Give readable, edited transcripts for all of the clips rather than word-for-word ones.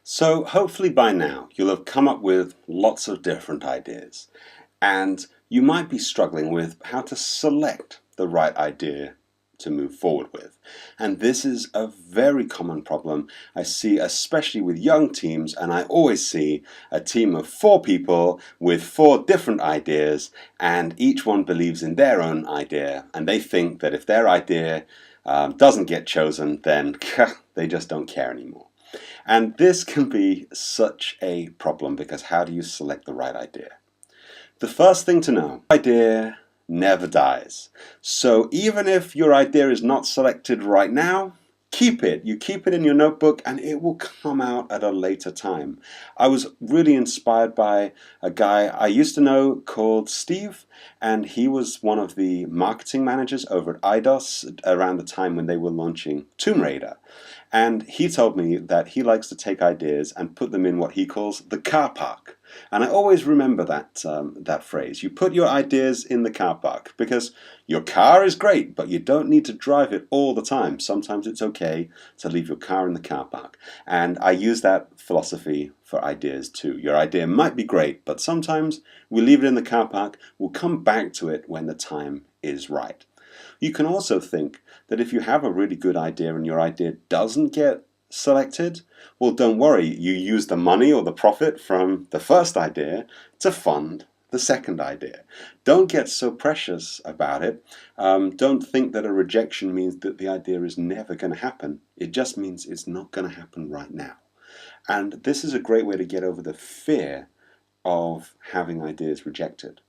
So hopefully by now you'll have come up with lots of different ideas, and you might be struggling with how to select the right idea to move forward with. And this is a very common problem I see, especially with young teams, and I always see a team of 4 people with 4 different ideas, and each one believes in their own idea, and they think that if their idea doesn't get chosen, then they just don't care anymore. And this can be such a problem because how do you select the right idea? The first thing to know, idea never dies. So even if your idea is not selected right now, keep it. You keep it in your notebook and it will come out at a later time. I was really inspired by a guy I used to know called Steve, and he was one of the marketing managers over at Eidos around the time when they were launching Tomb Raider. And he told me that he likes to take ideas and put them in what he calls the car park. And I always remember that phrase. You put your ideas in the car park because your car is great, but you don't need to drive it all the time. Sometimes it's okay to leave your car in the car park. And I use that philosophy for ideas too. Your idea might be great, but sometimes we leave it in the car park. We'll come back to it when the time is right. You can also think that if you have a really good idea and your idea doesn't get selected, well, don't worry, you use the money or the profit from the first idea to fund the second idea. Don't get so precious about it. Don't think that a rejection means that the idea is never going to happen. It just means it's not going to happen right now. And this is a great way to get over the fear of having ideas rejected.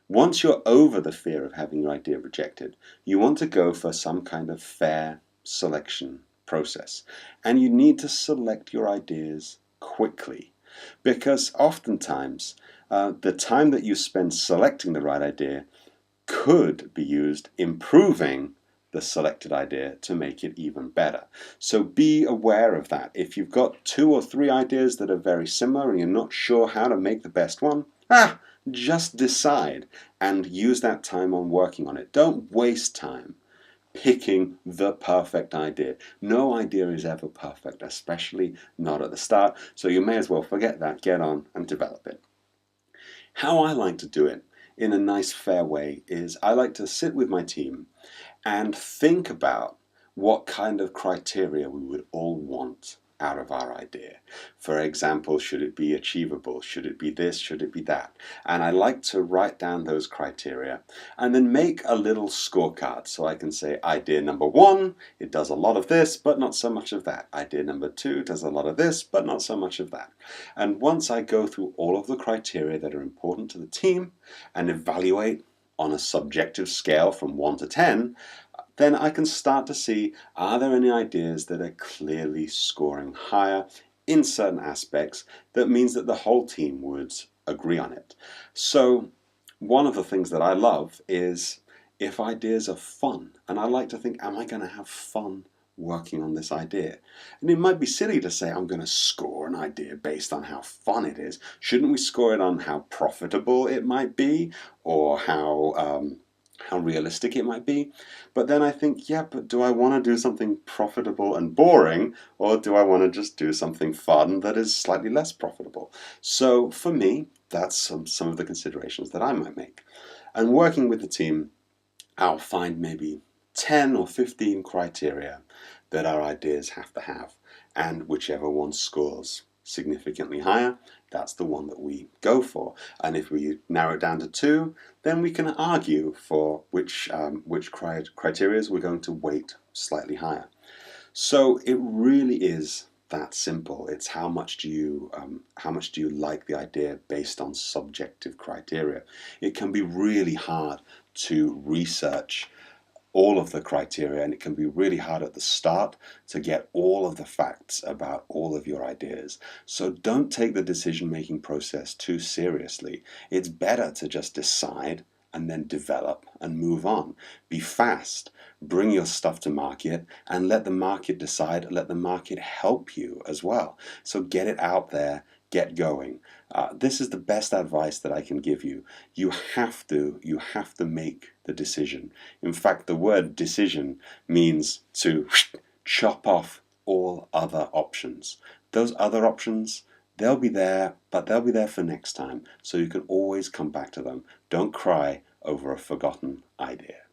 Once you're over the fear of having your idea rejected, you want to go for some kind of fair selection process. And you need to select your ideas quickly, because oftentimes the time that you spend selecting the right idea could be used improving the selected idea to make it even better. So be aware of that. If you've got 2 or 3 ideas that are very similar and you're not sure how to make the best one, just decide and use that time on working on it. Don't waste time picking the perfect idea. No idea is ever perfect, especially not at the start, so you may as well forget that, get on and develop it. How I like to do it in a nice fair way is I like to sit with my team and think about what kind of criteria we would all want out of our idea. For example, should it be achievable? Should it be this? Should it be that? And I like to write down those criteria and then make a little scorecard so I can say idea number 1, it does a lot of this but not so much of that. Idea number 2 does a lot of this but not so much of that. And once I go through all of the criteria that are important to the team and evaluate on a subjective scale from 1 to 10, then I can start to see, are there any ideas that are clearly scoring higher in certain aspects that means that the whole team would agree on it. So one of the things that I love is if ideas are fun, and I like to think, am I going to have fun working on this idea? And it might be silly to say I'm going to score an idea based on how fun it is. Shouldn't we score it on how profitable it might be, or how realistic it might be? But then I think, yeah, but do I want to do something profitable and boring, or do I want to just do something fun that is slightly less profitable? So for me, that's some of the considerations that I might make. And working with the team, I'll find maybe 10 or 15 criteria that our ideas have to have, and whichever one scores significantly higher, that's the one that we go for. And if we narrow it down to 2, then we can argue for which criteria we're going to weight slightly higher. So it really is that simple. It's how much do you like the idea based on subjective criteria. It can be really hard to research all of the criteria, and it can be really hard at the start to get all of the facts about all of your ideas. So don't take the decision-making process too seriously. It's better to just decide and then develop and move on. Be fast, bring your stuff to market, and let the market decide, let the market help you as well. So get it out there, get going. This is the best advice that I can give you. You have to make the decision. In fact, the word decision means to chop off all other options. those other options, they'll be there, but they'll be there for next time, so you can always come back to them. Don't cry over a forgotten idea.